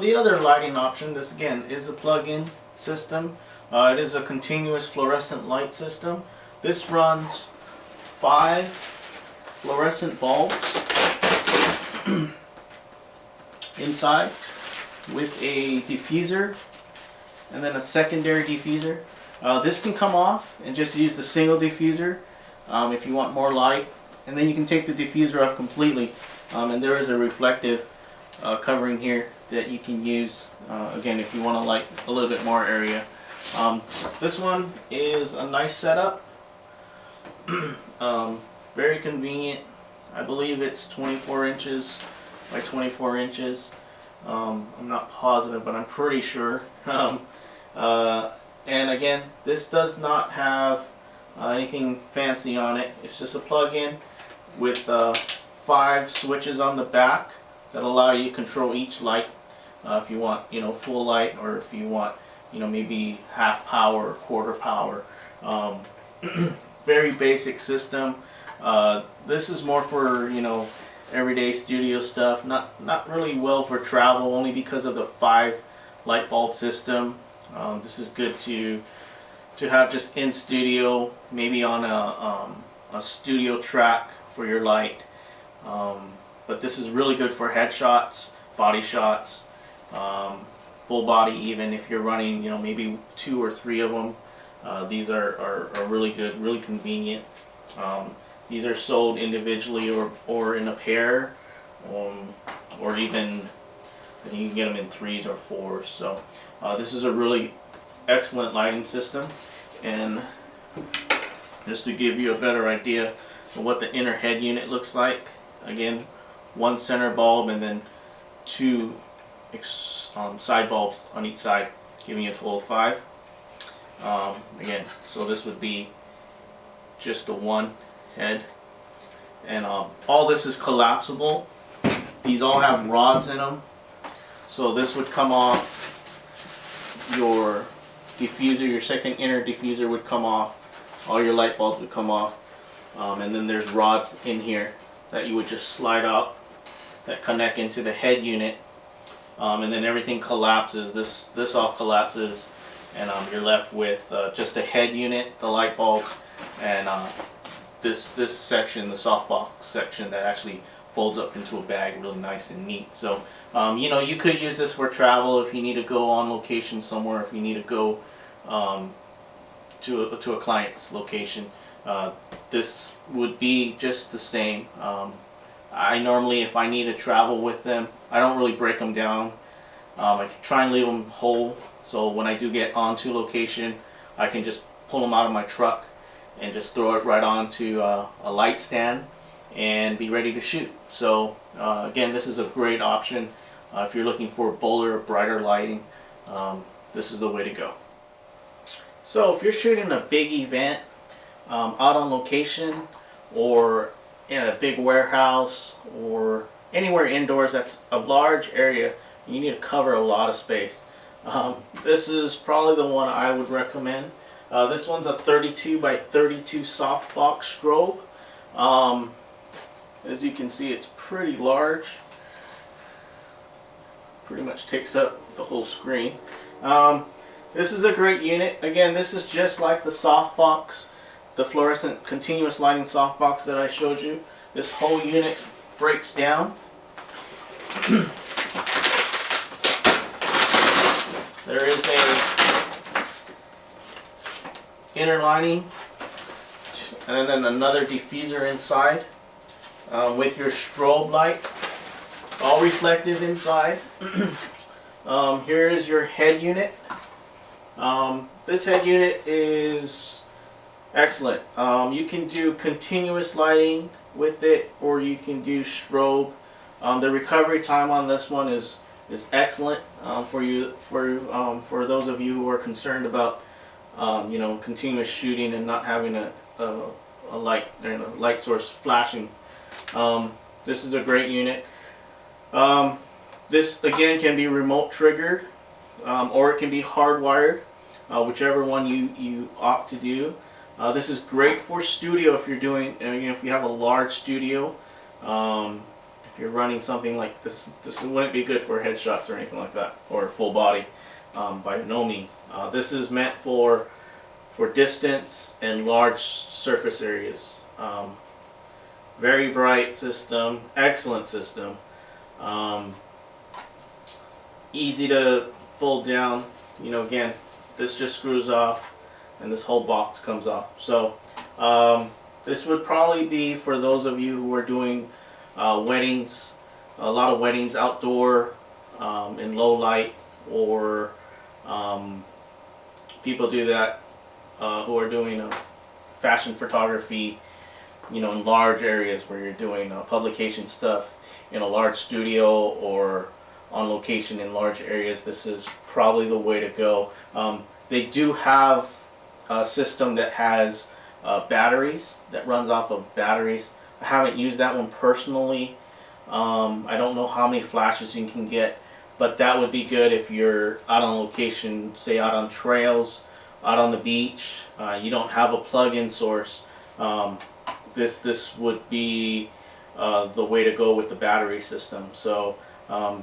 the other lighting option, this again is a plug-in system. It is a continuous fluorescent light system. This runs 5 fluorescent bulbs inside with a diffuser and then a secondary diffuser. This can come off and just use the single diffuser if you want more light, and then you can take the diffuser off completely, and there is a reflective covering here that you can use again if you want to light a little bit more area. This one is a nice setup. Very convenient. I believe it's 24 inches by 24 inches. I'm not positive, but I'm pretty sure. And again, this does not have anything fancy on it. It's just a plug-in with 5 switches on the back that allow you to control each light. If you want, full light, or if you want, maybe half power or quarter power. Very basic system. This is more for everyday studio stuff. Not really well for travel, only because of the 5 light bulb system. This is good to have just in studio, maybe on a studio track for your light. But this is really good for headshots, body shots, full body, even if you're running maybe 2 or 3 of them. These are really good, really convenient. These are sold individually or in a pair, or even I think you can get them in 3s or 4s. So this is a really excellent lighting system, and just to give you a better idea of what the inner head unit looks like, again, 1 center bulb and then 2 side bulbs on each side, giving you a total of 5. Again, so this would be just the 1 head, and all this is collapsible. These all have rods in them, so this would come off. Your diffuser, your second inner diffuser would come off. All your light bulbs would come off, and then there's rods in here that you would just slide out that connect into the head unit, and then everything collapses. This all collapses, and you're left with just a head unit, the light bulbs, and this section, the softbox section, that actually folds up into a bag really nice and neat. So you could use this for travel if you need to go on location somewhere, if you need to go to a client's location. This would be just the same. I normally, if I need to travel with them, I don't really break them down. I try and leave them whole, so when I do get onto location, I can just pull them out of my truck and just throw it right onto a light stand and be ready to shoot. So again, this is a great option if you're looking for bolder, brighter lighting. This is the way to go. So if you're shooting a big event out on location, or in a big warehouse, or anywhere indoors that's a large area, you need to cover a lot of space. This is probably the one I would recommend. This one's a 32 by 32 softbox strobe. As you can see, it's pretty large. Pretty much takes up the whole screen. This is a great unit. Again, this is just like the softbox, the fluorescent continuous lighting softbox that I showed you. This whole unit breaks down. There is a inner lining and then another diffuser inside with your strobe light, all reflective inside. Here is your head unit. This head unit is excellent. You can do continuous lighting with it, or you can do strobe. The recovery time on this one is excellent for those of you who are concerned about continuous shooting and not having a light source flashing. This is a great unit. This again can be remote triggered, or it can be hardwired, whichever one you opt to do. This is great for studio if you're doing, if you have a large studio. If if you're running something like this, this wouldn't be good for headshots or anything like that, or full body, by no means. This is meant for distance and large surface areas. Very bright system, excellent system. Easy to fold down. You know, again, this just screws off and this whole box comes off. So this would probably be for those of you who are doing weddings, a lot of weddings outdoor, in low light, or people do that who are doing fashion photography, you know, in large areas where you're doing publication stuff in a large studio or on location in large areas. This is probably the way to go. They do have a system that has batteries, that runs off of batteries. I haven't used that one personally. I don't know how many flashes you can get, but that would be good if you're out on location, say out on trails, out on the beach. You don't have a plug-in source. This would be the way to go with the battery system. So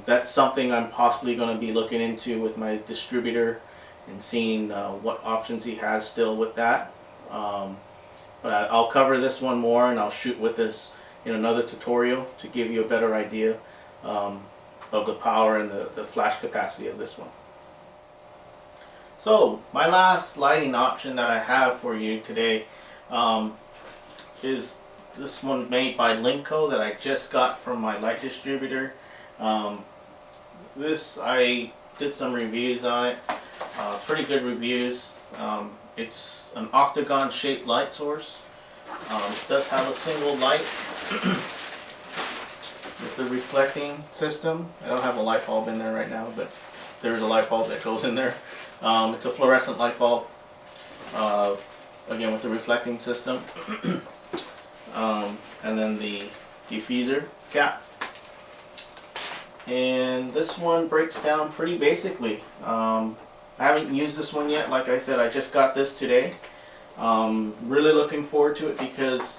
that's something I'm possibly going to be looking into with my distributor and seeing what options he has still with that. But I'll cover this one more, and I'll shoot with this in another tutorial to give you a better idea of the power and the flash capacity of this one. So my last lighting option that I have for you today is this one made by Linco that I just got from my light distributor. This, I did some reviews on it, pretty good reviews. It's an octagon shaped light source. It does have a single light with the reflecting system. I don't have a light bulb in there right now, but there's a light bulb that goes in there. It's a fluorescent light bulb, again with the reflecting system. And then the diffuser cap. And this one breaks down pretty basically. I haven't used this one yet. Like I said, I just got this today. Really looking forward to it because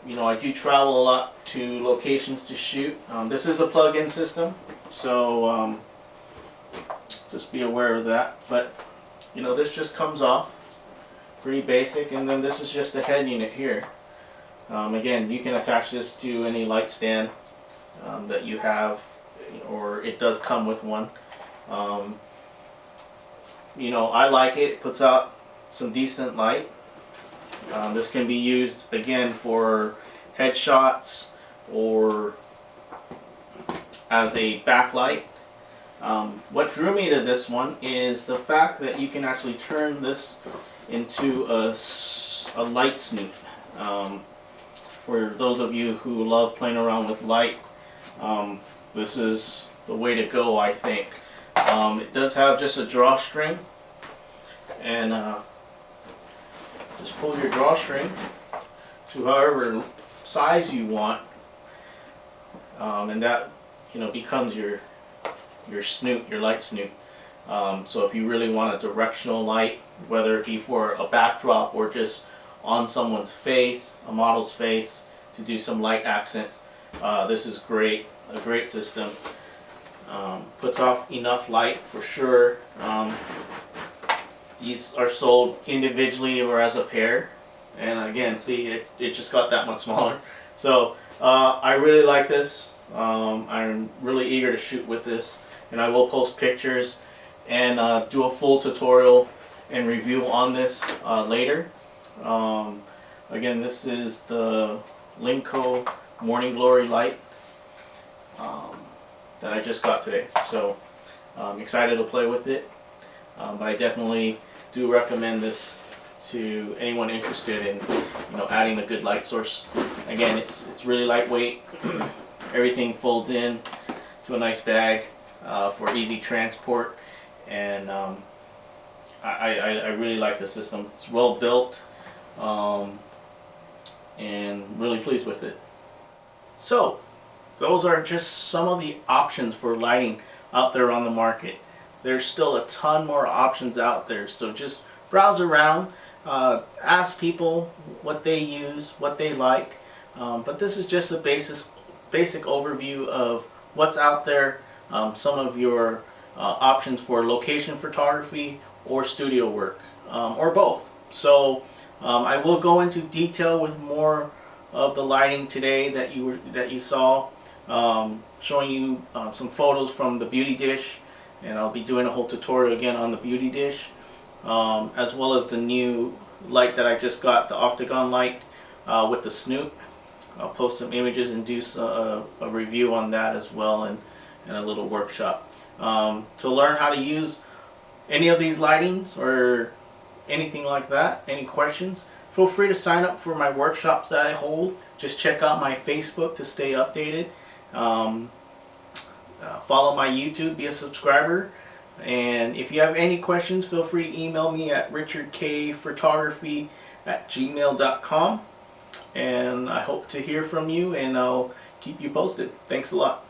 you know, I do travel a lot to locations to shoot. This is a plug-in system, so just be aware of that. But you know, this just comes off pretty basic, and then this is just the head unit here. Again, you can attach this to any light stand that you have, or it does come with one. You know, I like it. It puts out some decent light. This can be used again for headshots or as a backlight. What drew me to this one is the fact that you can actually turn this into a light snoot. For those of you who love playing around with light, this is the way to go, I think. It does have just a drawstring, and just pull your drawstring to however size you want, and that, you know, becomes your snoot, your light snoot. So if you really want a directional light, whether it be for a backdrop or just on someone's face, a model's face, to do some light accents, this is great, a great system. Puts off enough light for sure. These are sold individually or as a pair, and again, see, it just got that much smaller. So I really like this. I'm really eager to shoot with this, and I will post pictures and do a full tutorial and review on this later. Again, this is the Linco Morning Glory light that I just got today, so I'm excited to play with it. But I definitely do recommend this to anyone interested in, you know, adding a good light source. Again, it's really lightweight. Everything folds in to a nice bag for easy transport, and I really like the system. It's well built, and really pleased with it. So those are just some of the options for lighting out there on the market. There's still a ton more options out there, so just browse around, ask people what they use, what they like. But this is just a basic overview of what's out there, some of your options for location photography or studio work, or both. So I will go into detail with more of the lighting today that you saw, showing you some photos from the Beauty Dish, and I'll be doing a whole tutorial again on the Beauty Dish, as well as the new light that I just got, the Octagon light with the snoot. I'll post some images and do a review on that as well, and a little workshop. To learn how to use any of these lightings or anything like that, any questions, feel free to sign up for my workshops that I hold. Just check out my Facebook to stay updated. Follow my YouTube, be a subscriber. And if you have any questions, feel free to email me at richardkphotography@gmail.com. And I hope to hear from you, and I'll keep you posted. Thanks a lot.